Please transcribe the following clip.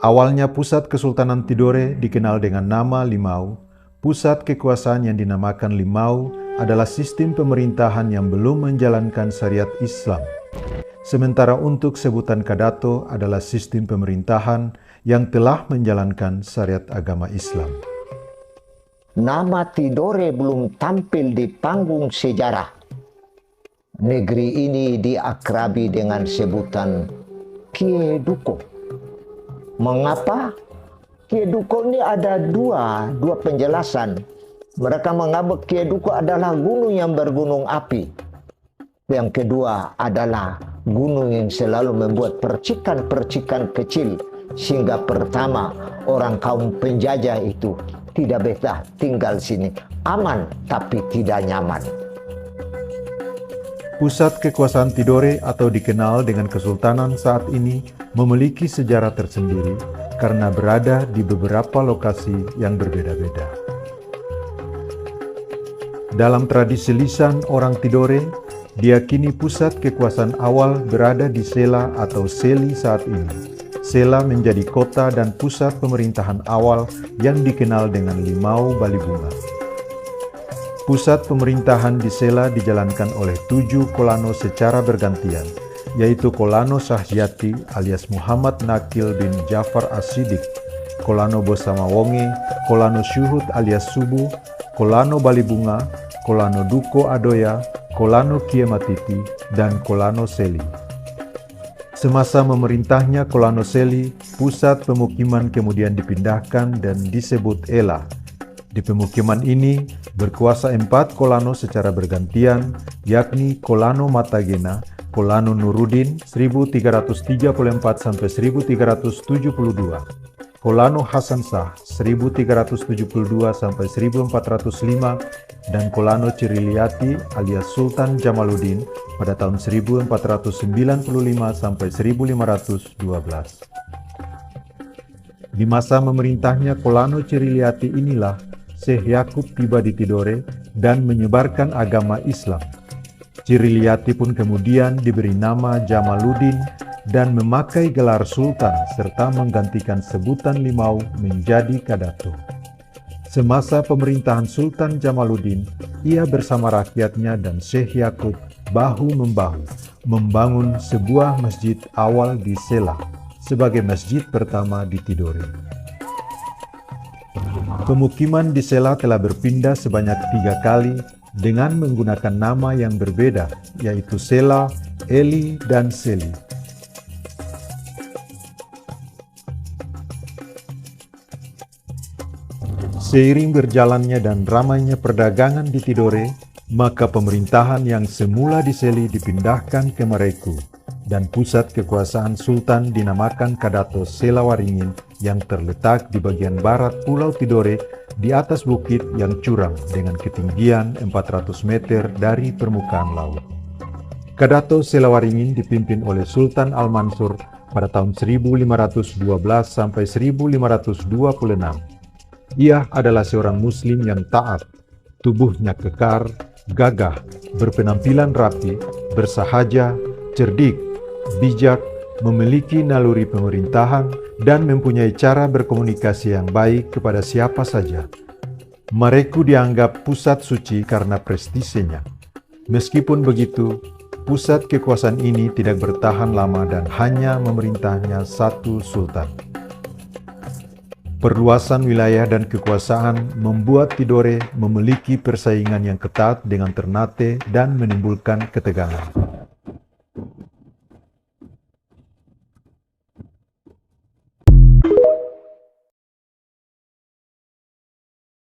Awalnya pusat Kesultanan Tidore dikenal dengan nama Limau. Pusat kekuasaan yang dinamakan Limau adalah sistem pemerintahan yang belum menjalankan syariat Islam. Sementara untuk sebutan Kadato adalah sistem pemerintahan yang telah menjalankan syariat agama Islam. Nama Tidore belum tampil di panggung sejarah. Negeri ini diakrabi dengan sebutan Kieduko. Mengapa? Kieduko ini ada dua penjelasan. Mereka menganggap Kieduko adalah gunung yang bergunung api. Yang kedua adalah gunung yang selalu membuat percikan-percikan kecil, sehingga pertama orang kaum penjajah itu tidak betah tinggal sini, aman tapi tidak nyaman. Pusat kekuasaan Tidore atau dikenal dengan Kesultanan saat ini memiliki sejarah tersendiri karena berada di beberapa lokasi yang berbeda-beda. Dalam tradisi lisan orang Tidore, diyakini pusat kekuasaan awal berada di Sela atau Seli saat ini. Sela menjadi kota dan pusat pemerintahan awal yang dikenal dengan Limau Balibunga. Pusat pemerintahan di Sela dijalankan oleh 7 kolano secara bergantian, yaitu Kolano Sahyati alias Muhammad Nakil bin Jafar As-Siddiq, Kolano Bosama Wonge, Kolano Syuhud alias Subuh, Kolano Balibunga, Kolano Duko Adoya, Kolano Kiematiti, dan Kolano Seli. Semasa memerintahnya Kolano Seli, pusat pemukiman kemudian dipindahkan dan disebut Ela. Di pemukiman ini berkuasa 4 kolano secara bergantian, yakni Kolano Matagena, Kolano Nurudin 1334-1372, Kolano Hasan Shah 1372-1405, dan Kolano Ciriliati alias Sultan Jamaluddin pada tahun 1495-1512. Di masa memerintahnya Kolano Ciriliati inilah Syekh Yakub tiba di Tidore dan menyebarkan agama Islam. Ciriliati pun kemudian diberi nama Jamaluddin dan memakai gelar Sultan serta menggantikan sebutan Limau menjadi Kadato. Semasa pemerintahan Sultan Jamaluddin, ia bersama rakyatnya dan Syekh Yakub bahu-membahu membangun sebuah masjid awal di Sela sebagai masjid pertama di Tidore. Pemukiman di Sela telah berpindah sebanyak 3 kali dengan menggunakan nama yang berbeda, yaitu Sela, Eli, dan Seli. Seiring berjalannya dan ramainya perdagangan di Tidore, maka pemerintahan yang semula di Seli dipindahkan ke Mareku, dan pusat kekuasaan Sultan dinamakan Kadato Selawaringin yang terletak di bagian barat Pulau Tidore di atas bukit yang curam dengan ketinggian 400 meter dari permukaan laut. Kadato Selawaringin dipimpin oleh Sultan Al-Mansur pada tahun 1512 sampai 1526. Ia adalah seorang muslim yang taat, tubuhnya kekar, gagah, berpenampilan rapi, bersahaja, cerdik, bijak, memiliki naluri pemerintahan, dan mempunyai cara berkomunikasi yang baik kepada siapa saja. Mareku dianggap pusat suci karena prestisenya. Meskipun begitu, pusat kekuasaan ini tidak bertahan lama dan hanya memerintahnya satu sultan. Perluasan wilayah dan kekuasaan membuat Tidore memiliki persaingan yang ketat dengan Ternate dan menimbulkan ketegangan.